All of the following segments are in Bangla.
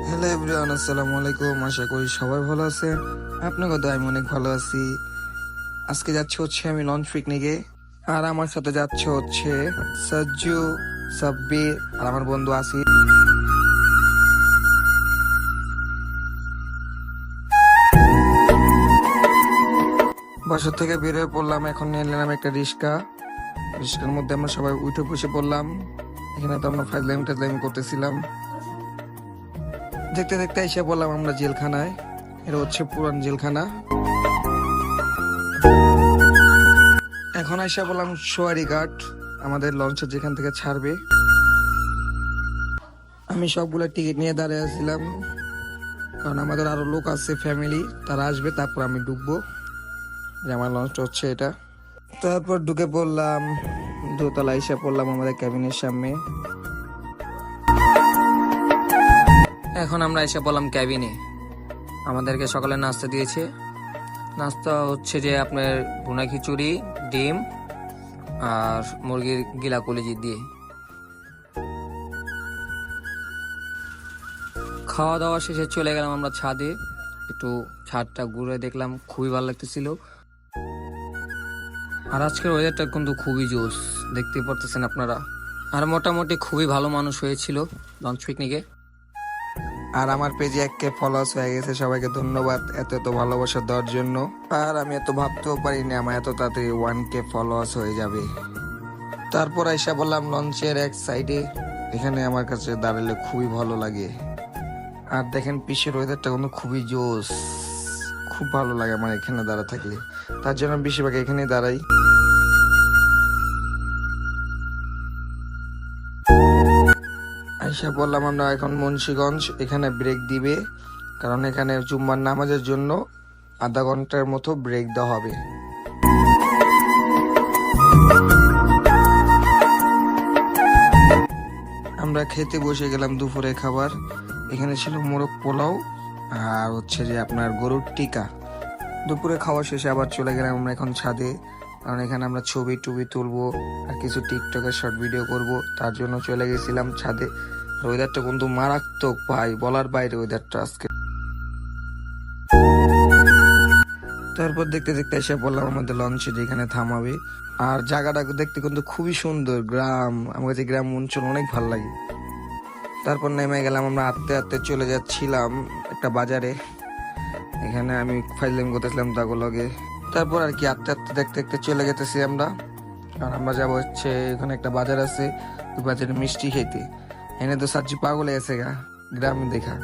হ্যালো এভরিওয়ান, আসসালামু আলাইকুম। আশা করি সবাই ভালো আছেন। আপনাকে তো আমি অনেক ভালো আছি। আজকে যাচ্ছে হচ্ছে আমি লঞ্চ পিকনিকে, আর আমার সাথে যাচ্ছে হচ্ছে সজ্জু, সাব্বির আর আমার বন্ধু আসি। বাসা থেকে বের হয়ে পড়লাম, এখন নিয়ে নিলাম একটা রিক্সা। রিক্সার মধ্যে আমরা সবাই উঠে বসে পড়লাম। এখানে তো আমরা ফাইজলামি করতেছিলাম। দেখতে দেখতে এসে পড়লাম আমরা জেলখানায়। এটা হচ্ছে পুরান জেলখানা। এখন এসে বললাম সোয়ারি ঘাট, আমাদের লঞ্চের যেখান থেকে ছাড়বে। আমি সবগুলো টিকিট নিয়ে দাঁড়িয়ে আছিলাম, কারণ আমাদের আরো লোক আছে, ফ্যামিলি, তারা আসবে, তারপর আমি ঢুকবো। যে আমার লঞ্চটা হচ্ছে এটা। তারপর ঢুকে পড়লাম, দোতলা এসে পড়লাম আমাদের ক্যাবিনের সামনে। এখন আমরা এসে পড়লাম ক্যাবিনে। আমাদেরকে সকালে নাস্তা দিয়েছে। নাস্তা হচ্ছে যে আপনার ভুনা খিচুড়ি, ডিম আর মুরগির গিলা কলিজি দিয়ে। খাওয়া দাওয়া শেষে চলে গেলাম আমরা ছাদে। একটু ছাদটা ঘুরে দেখলাম, খুবই ভালো লাগতেছিল। আর আজকের ওয়েদারটা কিন্তু খুবই জোস, দেখতে পারতেছেন আপনারা। আর মোটামুটি খুবই ভালো মানুষ হয়েছিল লঞ্চ পিকনিকে। আর আমার পেজে 1K ফলোয়ার্স হয়ে গেছে, সবাইকে ধন্যবাদ এত এত ভালোবাসা দেওয়ার জন্য। আর আমি এত ভাবতেও পারিনি আমার এত তাড়াতাড়ি 1K ফলোয়ার্স হয়ে যাবে। তারপর আইসা বললাম লঞ্চের এক সাইডে, এখানে আমার কাছে দাঁড়ালে খুবই ভালো লাগে। আর দেখেন পিছের ওয়েদারটা কিন্তু খুবই জোস, খুব ভালো লাগে আমার এখানে দাঁড়া থাকলে। তার জন্য বেশিরভাগ এখানে দাঁড়াই। আইসা বললাম আমরা এখন মুন্সিগঞ্জ, এখানে ব্রেক দিবে, কারণ এখানে জুম্মার নামাজের জন্য আধা ঘন্টার মতো ব্রেক দেওয়া হবে। আমরা খেতে বসে গেলাম দুপুরে খাবার। এখানে ছিল মোরগ পোলাও আর হচ্ছে যে আপনার গরুর টিকা। দুপুরে খাওয়া শেষে আবার চলে গেলাম আমরা এখন ছাদে, কারণ এখানে আমরা ছবি টুবি তুলবো আর কিছু টিকটকে শর্ট ভিডিও করব। তার জন্য চলে গেছিলাম ছাদে। ওয়েদারটা কিন্তু মারাত্মক ভাই, বলার বাইরে ওয়েদারটা আজকে। তারপর দেখতে দেখতে এসে বললাম আমাদের লঞ্চে যেখানে থামাবে। আর জায়গাটা দেখতে কিন্তু খুবই সুন্দর, গ্রাম, আমার কাছে গ্রাম অঞ্চল অনেক ভালো লাগে। তারপর নেমে গেলাম আমরা, আস্তে আস্তে চলে যাচ্ছিলাম একটা বাজারে। এখানে আমি ফাইজলামি করতেছিলাম তাগুলোকে। তারপর আর কি আস্তে আস্তে দেখতে দেখতে চলে যেতেছি আমরা। আর আমরা যাবো হচ্ছে এখানে একটা বাজার আছে, ওই বাজারে মিষ্টি খেতে। এনে তো সাজ্জি পাগল আছে গা গ্রামে দেখা।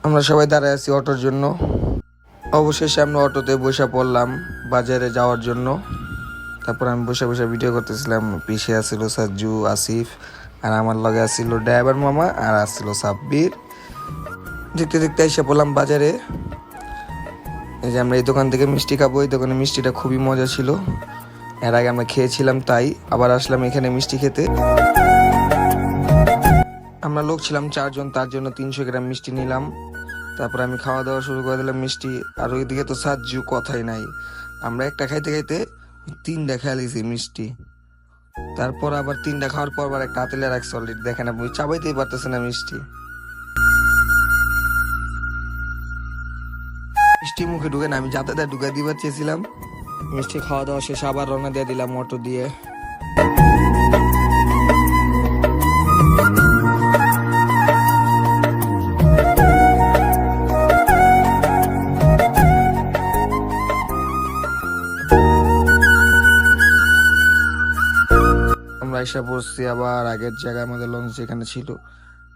আমরা সবাই দাঁড়ায় আছি অটোর জন্য। অবশেষে আমরা অটোতে বসে পড়লাম বাজারে যাওয়ার জন্য। তারপর আমি বসে বসে ভিডিও করতেছিলাম। পিছে আসছিল সাজ্জু, আসিফ, আর আমার লগে আসছিল ড্রাইভার মামা, আর আসছিল সাব্বির। দেখতে দেখতে এসে পড়লাম বাজারে। এই যে আমরা এই দোকান থেকে মিষ্টি খাবো, এই দোকানে মিষ্টিটা খুবই মজা ছিল। এর আগে আমরা খেয়েছিলাম, তাই আবার আসলাম এখানে মিষ্টি খেতে। আমরা লোক ছিলাম 4 জন, তার জন্য 300 গ্রাম মিষ্টি নিলাম। তারপর আমি খাওয়া দাওয়া শুরু করে দিলাম মিষ্টি। আর ওইদিকে তো সাজ্জু কথাই নাই, আমরা একটা খাইতে খাইতে 3টা খেয়ে লিছি মিষ্টি। তারপর আবার 3টা খাওয়ার পর আবার একটা হাতেলে রাখছে অলরেডি, দেখেন আপনি, চাবাইতেই পারতেছে না মিষ্টি। মিষ্টি মুখে ঢুকে না, আমি যাতে ঢুকে দিবার চেয়েছিলাম। মিষ্টি খাওয়া দাওয়া শেষে আবার রওনা দিয়ে দিলাম অটো দিয়ে। আমরা এসে পড়ছি আবার আগের জায়গায়, আমাদের লঞ্চ যেখানে ছিল।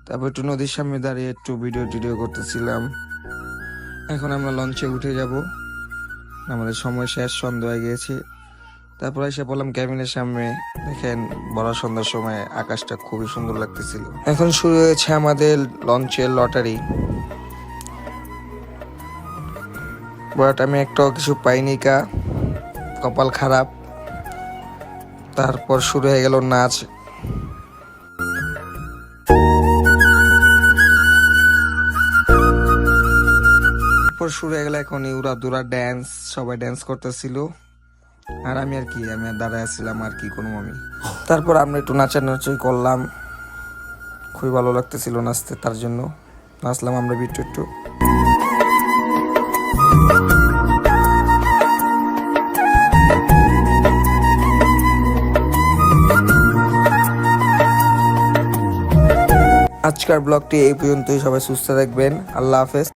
তারপর একটু নদীর সামনে দাঁড়িয়ে একটু ভিডিও টিডিও করতেছিলাম। এখন আমরা লঞ্চে উঠে যাব, আমাদের সময় শেষ, সন্ধ্যা হয়ে গিয়েছে। তারপর এসে বললাম ক্যাবিনের সামনে। দেখেন বড় সন্ধ্যার সময় আকাশটা খুবই সুন্দর লাগতেছিল। এখন শুরু হয়েছে আমাদের লঞ্চের লটারি। বাট আমি একটাও কিছু পাইনি, কা কপাল খারাপ। তারপর শুরু হয়ে গেল নাচ। তারপর শুরু হয়ে গেল এখন ইউরা দুরা ড্যান্স, সবাই ড্যান্স করতেছিল। আর আমি আর দাঁড়ায় আসছিলাম আর কি কোনো আমি। তারপর আমরা একটু নাচানাচি করলাম, খুবই ভালো লাগতেছিল নাচতে, তার জন্য নাচলাম আমরা একটু। আজকের ব্লগটি এই পর্যন্তই, সবাই সুস্থ থাকবেন, আল্লাহ হাফেজ।